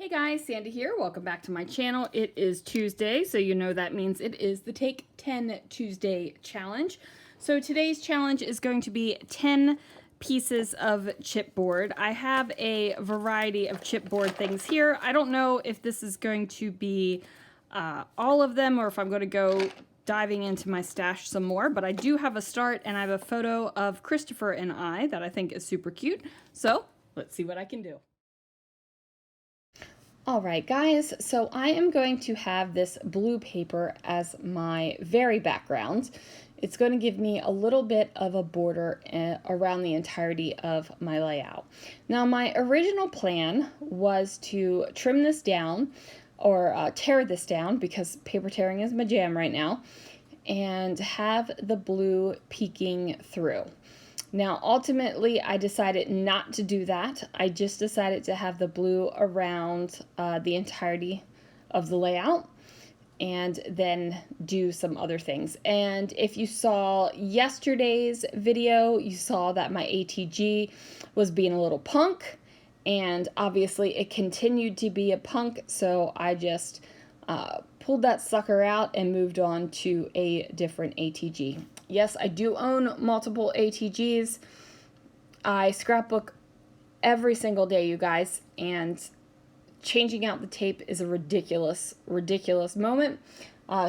Hey guys, Sandy here. Welcome back to my channel. It is Tuesday, so you know that means it is the Take 10 Tuesday challenge. So today's challenge is going to be 10 pieces of chipboard. I have a variety of chipboard things here. I don't know if this is going to be all of them or if I'm going to go diving into my stash some more, but I do have a start and I have a photo of Christopher and I that I think is super cute. So let's see what I can do. Alright guys, so I am going to have this blue paper as my very background. It's going to give me a little bit of a border around the entirety of my layout. Now my original plan was to trim this down or tear this down because paper tearing is my jam right now and have the blue peeking through. Now, ultimately, I decided not to do that. I just decided to have the blue around the entirety of the layout and then do some other things. And if you saw yesterday's video, you saw that my ATG was being a little punk, and obviously it continued to be a punk, so I just pulled that sucker out and moved on to a different ATG. Yes, I do own multiple ATGs. I scrapbook every single day, you guys, and changing out the tape is a ridiculous moment.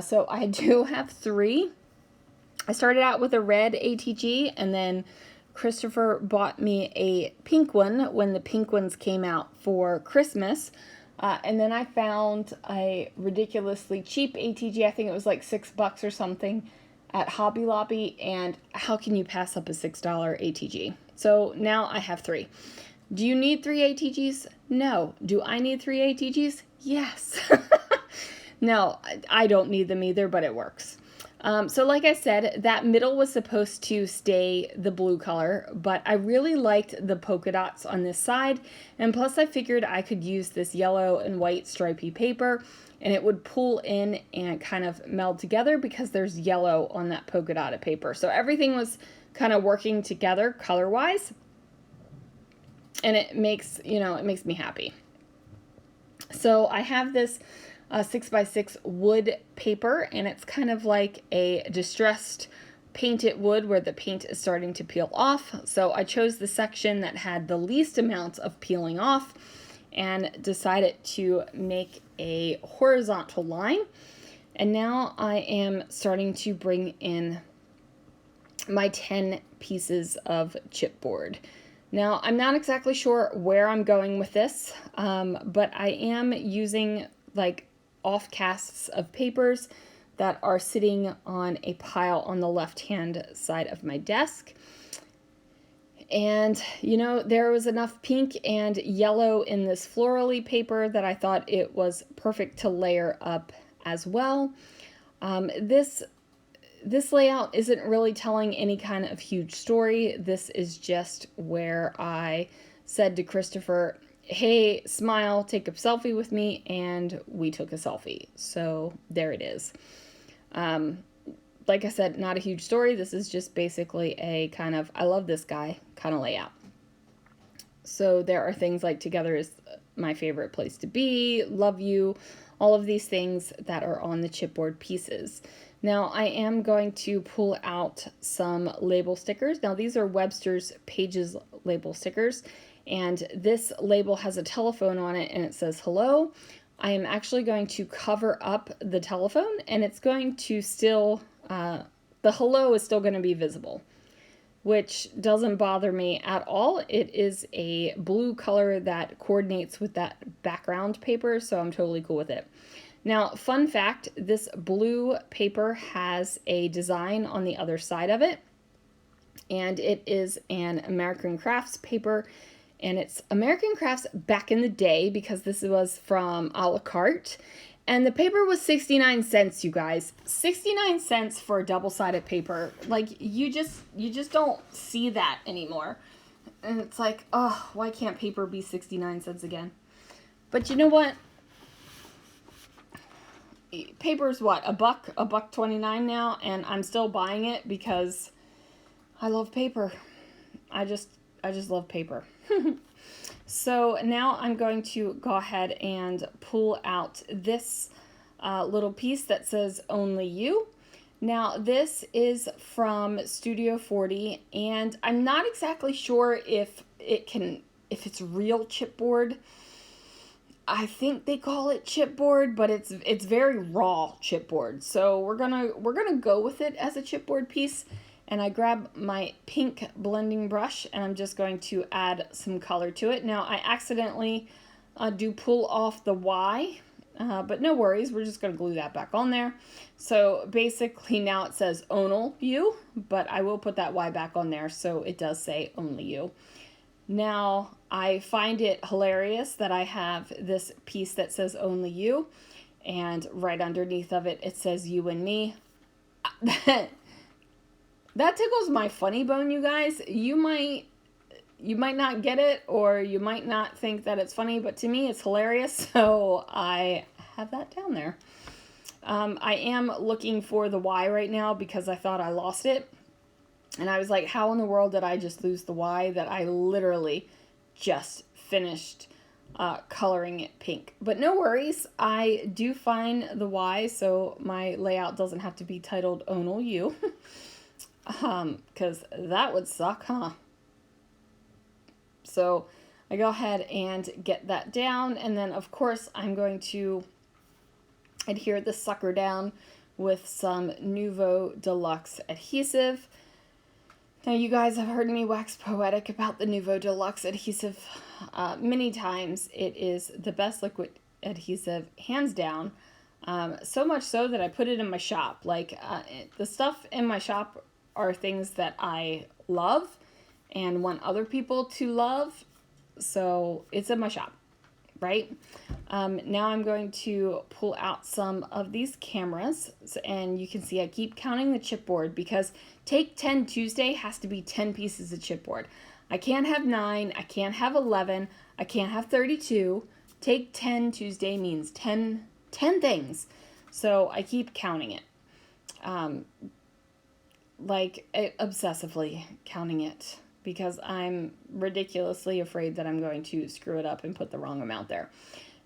So I do have 3. I started out with a red ATG, and then Christopher bought me a pink one when the pink ones came out for Christmas. And then I found a ridiculously cheap ATG. I think it was like $6 or something at Hobby Lobby, and how can you pass up a $6 ATG? So now I have 3. Do you need 3 ATGs? No. Do I need 3 ATGs? Yes. No, I don't need them either, but it works. So like I said, that middle was supposed to stay the blue color, but I really liked the polka dots on this side, and plus I figured I could use this yellow and white stripy paper and it would pull in and kind of meld together because there's yellow on that polka dotted paper. So everything was kind of working together color-wise, and it makes, it makes me happy. So I have this 6x6 wood paper, and it's kind of like a distressed painted wood where the paint is starting to peel off. So I chose the section that had the least amount of peeling off and decided to make a horizontal line. And now I am starting to bring in my 10 pieces of chipboard. Now, I'm not exactly sure where I'm going with this, but I am using like offcasts of papers that are sitting on a pile on the left-hand side of my desk. And, there was enough pink and yellow in this florally paper that I thought it was perfect to layer up as well. This layout isn't really telling any kind of huge story. This is just where I said to Christopher, hey, smile, take a selfie with me, and we took a selfie. So there it is. Like I said, not a huge story. This is just basically a kind of, I love this guy kind of layout. So there are things like together is my favorite place to be, love you, all of these things that are on the chipboard pieces. Now I am going to pull out some label stickers. Now these are Webster's Pages label stickers, and this label has a telephone on it and it says hello. I am actually going to cover up the telephone, and it's going to still, the hello is still going to be visible, which doesn't bother me at all. It is a blue color that coordinates with that background paper, so I'm totally cool with it. Now, fun fact, this blue paper has a design on the other side of it, and it is an American Crafts paper, and it's American Crafts back in the day because this was from a la carte, and the paper was 69 cents, you guys. 69 cents for a double-sided paper. Like, you just don't see that anymore. And it's like, oh, why can't paper be 69 cents again? But you know what? Paper's what, $1.29 now, and I'm still buying it because I love paper. I just love paper. So now I'm going to go ahead and pull out this little piece that says Only You. Now this is from Studio 40, and I'm not exactly sure if it's real chipboard. I think they call it chipboard, but it's very raw chipboard. So we're gonna go with it as a chipboard piece. And I grab my pink blending brush and I'm just going to add some color to it. Now I accidentally do pull off the Y, but no worries, we're just going to glue that back on there. So basically now it says Only You, but I will put that Y back on there so it does say Only You. Now I find it hilarious that I have this piece that says Only You, and right underneath of it, it says You and Me. That tickles my funny bone, you guys. You might not get it, or you might not think that it's funny, but to me it's hilarious, so I have that down there. I am looking for the Y right now because I thought I lost it. And I was like, how in the world did I just lose the Y that I literally just finished coloring it pink? But no worries, I do find the Y, so my layout doesn't have to be titled Only You. Because that would suck, huh? So I go ahead and get that down, and then of course I'm going to adhere this sucker down with some Nouveau Deluxe adhesive. Now you guys have heard me wax poetic about the Nouveau Deluxe adhesive many times. It is the best liquid adhesive, hands down. So much so that I put it in my shop. Like the stuff in my shop are things that I love and want other people to love, so it's in my shop, right? Now I'm going to pull out some of these cameras, and you can see I keep counting the chipboard because Take 10 Tuesday has to be 10 pieces of chipboard. I can't have 9, I can't have 11, I can't have 32. Take 10 Tuesday means 10 things, so I keep counting it. Obsessively counting it because I'm ridiculously afraid that I'm going to screw it up and put the wrong amount there.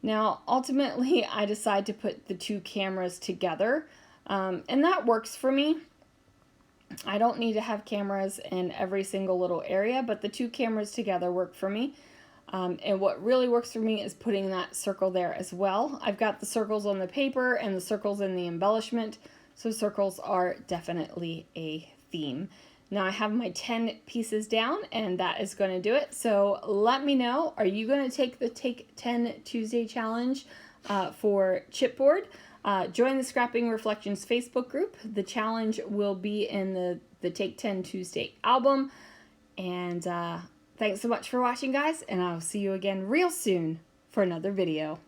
Now, ultimately, I decide to put the two cameras together, and that works for me. I don't need to have cameras in every single little area, but the two cameras together work for me. And what really works for me is putting that circle there as well. I've got the circles on the paper and the circles in the embellishment, so circles are definitely a theme. Now I have my 10 pieces down, and that is going to do it. So let me know, are you going to take the Take 10 Tuesday challenge for chipboard? Join the Scrapping Reflections Facebook group. The challenge will be in the Take 10 Tuesday album. And thanks so much for watching, guys, and I'll see you again real soon for another video.